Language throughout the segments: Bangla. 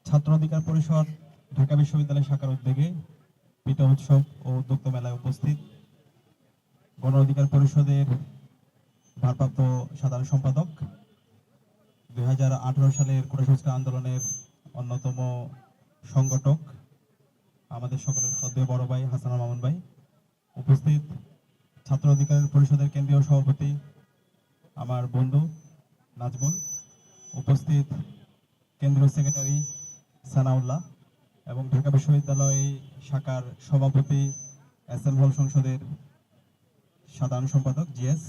ছাত্র অধিকার পরিষদ ঢাকা বিশ্ববিদ্যালয় শাখার উদ্যোগে পিতা উৎসব ও উদ্যোক্তা মেলায় উপস্থিত গণ অধিকার পরিষদের ভারপ্রাপ্ত সাধারণ সম্পাদক, 2018 সালের কোটা সংস্কার আন্দোলনের অন্যতম সংগঠক, আমাদের সকলের শ্রদ্ধেয় বড় ভাই হাসানুল মামুন ভাই, উপস্থিত ছাত্র অধিকার পরিষদের কেন্দ্রীয় সভাপতি আমার বন্ধু নাজমুল, উপস্থিত কেন্দ্রীয় সেক্রেটারি সানাউল্লাহ এবং ঢাকা বিশ্ববিদ্যালয় শাখার সভাপতি এসএম হল সংসদের সাধারণ সম্পাদক জিএস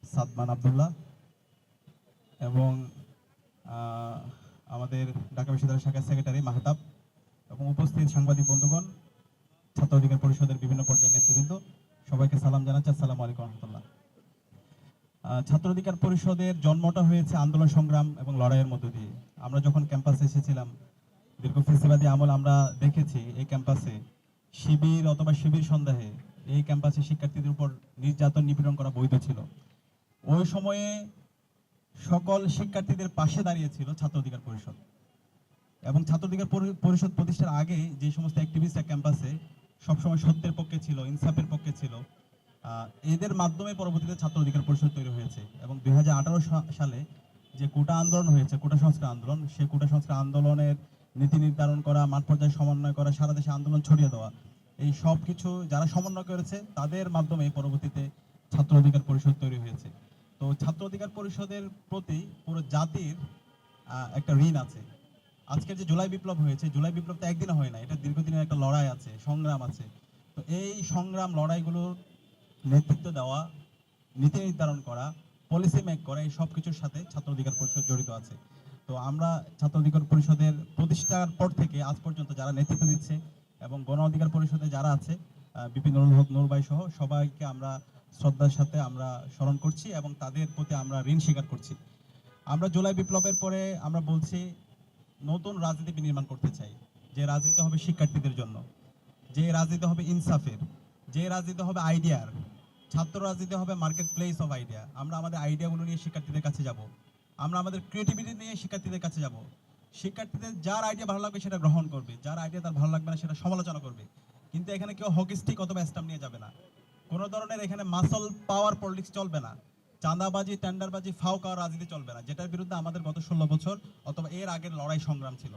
সাদমান আব্দুল্লাহ এবং আমাদের ঢাকা বিশ্ববিদ্যালয় শাখার সেক্রেটারি মাহতাব এবং উপস্থিত সাংবাদিক বন্ধুগণ, ছাত্র অধিকার পরিষদের বিভিন্ন পর্যায়ের নেতৃবৃন্দ, সবাইকে সালাম জানাচ্ছি। আসসালামু আলাইকুম রহমতুল্লাহ। ছাত্র অধিকার পরিষদের জন্মটা হয়েছে আন্দোলন সংগ্রাম এবং লড়াইয়ের মধ্য দিয়ে। আমরা যখন ক্যাম্পাসে এসেছিলাম, দীর্ঘ ফেসিবাদী আমল আমরা দেখেছি এই ক্যাম্পাসে শিবির অথবা শিবির সন্দেহে এই ক্যাম্পাসে শিক্ষার্থীদের উপর নির্যাতন নিপীড়ন করা বৈধ ছিল। ওই সময়ে সকল শিক্ষার্থীদের পাশে দাঁড়িয়েছিল ছাত্র অধিকার পরিষদ এবং ছাত্র অধিকার পরিষদ প্রতিষ্ঠার আগে যে সমস্ত অ্যাক্টিভিস্টরা ক্যাম্পাসে সবসময় সত্যের পক্ষে ছিল, ইনসাফের পক্ষে ছিল, এদের মাধ্যমে পরবর্তীতে ছাত্র অধিকার পরিষদ তৈরি হয়েছে এবং 2018 সালে যে কোটা আন্দোলন হয়েছে, কোটা সংস্কার আন্দোলন, সেই কোটা সংস্কার আন্দোলনের নীতি নির্ধারণ করা, মাঠ পর্যায়ে সমন্বয় করা, সারা দেশে আন্দোলন ছড়িয়ে দেওয়া, এই সব কিছু যারা সমন্বয় করেছে তাদের মাধ্যমে পরবর্তীতে ছাত্র অধিকার পরিষদ তৈরি হয়েছে। তো ছাত্র অধিকার পরিষদের প্রতি পুরো জাতির একটা ঋণ আছে। আজকের যে জুলাই বিপ্লব হয়েছে, জুলাই বিপ্লব তো একদিনে হয় না, এটা দীর্ঘদিনের একটা লড়াই আছে, সংগ্রাম আছে। তো এই সংগ্রাম লড়াইগুলোর নেতৃত্ব দেওয়া, নীতি নির্ধারণ করা, পলিসি মেক করা, এই সব কিছুর সাথে ছাত্র অধিকার পরিষদ জড়িত আছে। তো আমরা ছাত্র অধিকার পরিষদের প্রতিষ্ঠার পর থেকে আজ পর্যন্ত যারা নেতৃত্ব দিচ্ছে এবং গণ অধিকার পরিষদে যারা আছে, বিপিন নুরুল হক নূর ভাই সহ সবাইকে আমরা শ্রদ্ধার সাথে আমরা স্মরণ করছি এবং তাদের প্রতি আমরা ঋণ স্বীকার করছি। আমরা জুলাই বিপ্লবের পরে আমরা বলছি নতুন রাজনীতি বিনির্মাণ করতে চাই, যে রাজনীতি হবে শিক্ষার্থীদের জন্য, যে রাজনীতি হবে ইনসাফের, যে রাজনীতি হবে আইডিয়ার। ছাত্র রাজনীতি হবে মার্কেট প্লেস অফ আইডিয়া। আমরা আমাদের আইডিয়াগুলো নিয়ে শিক্ষার্থীদের কাছে যাব, আমরা আমাদের ক্রিয়েটিভিটি নিয়ে শিক্ষার্থীদের কাছে যাব। শিক্ষার্থীদের যার আইডিয়া ভালো লাগবে সেটা গ্রহণ করবে, যার আইডিয়া তার ভালো লাগবে না সেটা সমালোচনা করবে। কিন্তু এখানে কেউ হকি স্টিক অথবা স্ট্যাম্প নিয়ে যাবে না। কোনো ধরনের এখানে মাসল পাওয়ার পলিটিক্স চলবে না, চাঁদাবাজি, টেন্ডারবাজি, ফাও খাওয়ার রাজনীতি চলবে না, যেটার বিরুদ্ধে আমাদের গত 16 বছর অথবা এর আগের লড়াই সংগ্রাম ছিল।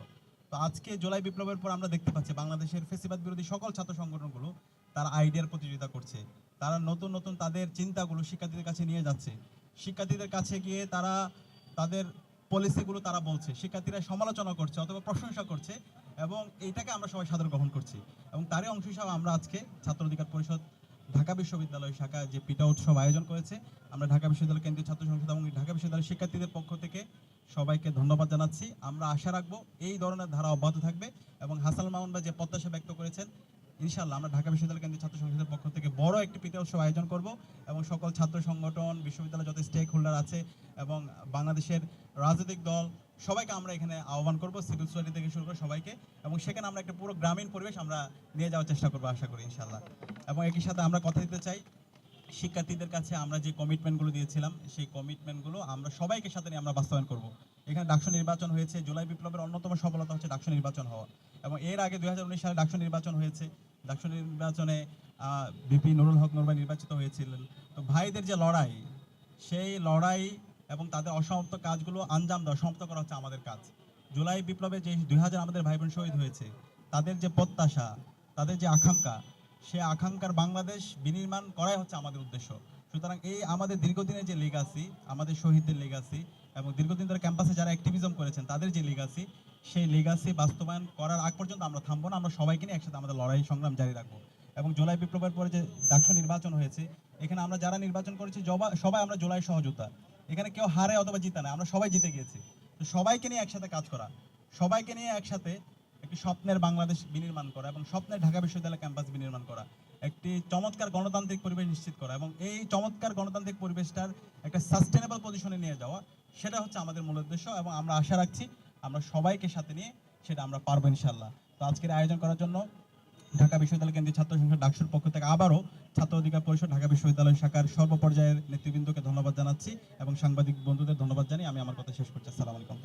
তো আজকে জুলাই বিপ্লবের পর আমরা দেখতে পাচ্ছি বাংলাদেশের ফেসিবাদ বিরোধী সকল ছাত্র সংগঠনগুলো তারা আইডিয়ার প্রতিযোগিতা করছে। তারা নতুন নতুন তাদের চিন্তাগুলো শিক্ষার্থীদের কাছে নিয়ে যাচ্ছে। শিক্ষার্থীদের কাছে গিয়ে তারা তাদের পলিসিগুলো তারা বলছে, শিক্ষার্থীরা সমালোচনা করছে অথবা প্রশংসা করছে এবং এইটাকে আমরা সবাই সাদরে গ্রহণ করছি। এবং তারই অংশ হিসাবে আমরা আজকে ছাত্র অধিকার পরিষদ ঢাকা বিশ্ববিদ্যালয় শাখা যে পিটা উৎসব আয়োজন করেছে, আমরা ঢাকা বিশ্ববিদ্যালয় কেন্দ্রীয় ছাত্র সংসদ এবং ঢাকা বিশ্ববিদ্যালয়ের শিক্ষার্থীদের পক্ষ থেকে সবাইকে ধন্যবাদ জানাচ্ছি। আমরা আশা রাখবো এই ধরনের ধারা অব্যাহত থাকবে এবং হাসানুল মামুন ভাই যে প্রত্যাশা ব্যক্ত করেছেন, ইনশাআল্লাহ আমরা ঢাকা বিশ্ববিদ্যালয় কেন্দ্রীয় ছাত্র সংসদের পক্ষ থেকে বড় একটি পিটা উৎসব আয়োজন করব এবং সকল ছাত্র সংগঠন, বিশ্ববিদ্যালয়ের যত স্টেক হোল্ডার আছে এবং বাংলাদেশের রাজনৈতিক দল সবাইকে আমরা এখানে আহ্বান করব, সিভিল সোসাইটি থেকে শুরু করে সবাইকে, এবং সেখানে আমরা একটা পুরো গ্রামীণ পরিবেশ আমরা নিয়ে যাওয়ার চেষ্টা করবো আশা করি ইনশাআল্লাহ। এবং একই সাথে আমরা কথা দিতে চাই শিক্ষার্থীদের কাছে আমরা যে কমিটমেন্টগুলো দিয়েছিলাম সেই কমিটমেন্টগুলো আমরা সবাইকে সাথে নিয়ে আমরা বাস্তবায়ন করব। এখানে ডাকসু নির্বাচন হয়েছে, জুলাই বিপ্লবের অন্যতম সফলতা হচ্ছে ডাকসু নির্বাচন হওয়া এবং এর আগে 2019 সালে ডাকসু নির্বাচন হয়েছে। ডাকসু নির্বাচনে বিপি নুরুল হক নূর ভাই নির্বাচিত হয়েছিলেন। তো ভাইদের যে লড়াই, সেই লড়াই এবং তাদের অসমাপ্ত কাজগুলো আঞ্জাম দেওয়া, সমাপ্ত করা হচ্ছে আমাদের কাজ। জুলাই বিপ্লবে যে 2000 আমাদের ভাই বোন শহীদ হয়েছে, তাদের যে প্রত্যাশা, তাদের যে আকাঙ্ক্ষা, সে আকাঙ্ক্ষার বাংলাদেশ বিনির্মাণ করাই হচ্ছে আমাদের উদ্দেশ্য। সুতরাং এই আমাদের দীর্ঘদিনের যে লেগাসি, আমাদের শহীদদের লেগাসি এবং দীর্ঘদিন ধরে ক্যাম্পাসে যারা অ্যাক্টিভিজম করেছেন তাদের যে লেগাসি, সেই লেগাসি বাস্তবায়ন করার আগ পর্যন্ত আমরা থামবো না। আমরা সবাইকে নিয়ে একসাথে আমাদের লড়াই সংগ্রাম জারি রাখবো। এবং জুলাই বিপ্লবের পরে যে ডাকসু নির্বাচন হয়েছে, এখানে আমরা যারা নির্বাচন করেছি সবাই আমরা জুলাই সহযোদ্ধা। এখানে কেউ হারে অথবা জিতে না, আমরা সবাই জিতে গিয়েছি। তো সবাইকে নিয়ে একসাথে কাজ করা, সবাইকে নিয়ে একসাথে একটি স্বপ্নের বাংলাদেশ বিনির্মাণ করা এবং স্বপ্নের ঢাকা বিশ্ববিদ্যালয় ক্যাম্পাস বিনির্মাণ করা, একটি চমৎকার গণতান্ত্রিক পরিবেশ নিশ্চিত করা এবং এই চমৎকার গণতান্ত্রিক পরিবেশটার একটা সাস্টেনেবল পজিশনে নিয়ে যাওয়া, সেটা হচ্ছে আমাদের মূল উদ্দেশ্য এবং আমরা আশা রাখছি আমরা সবাইকে সাথে নিয়ে সেটা আমরা পারবো ইনশাআল্লাহ। তো আজকের আয়োজন করার জন্য ঢাকা বিশ্ববিদ্যালয় কেন্দ্রীয় ছাত্র সংসদ ডাকসুর পক্ষ থেকে আবারও ছাত্র অধিকার পরিষদ ঢাকা বিশ্ববিদ্যালয় শাখার সর্বপর্যায়ের নেতৃবৃন্দকে ধন্যবাদ জানাচ্ছি এবং সাংবাদিক বন্ধুদের ধন্যবাদ জানিয়ে আমি আমার কথা শেষ করছি। আসসালামু আলাইকুম।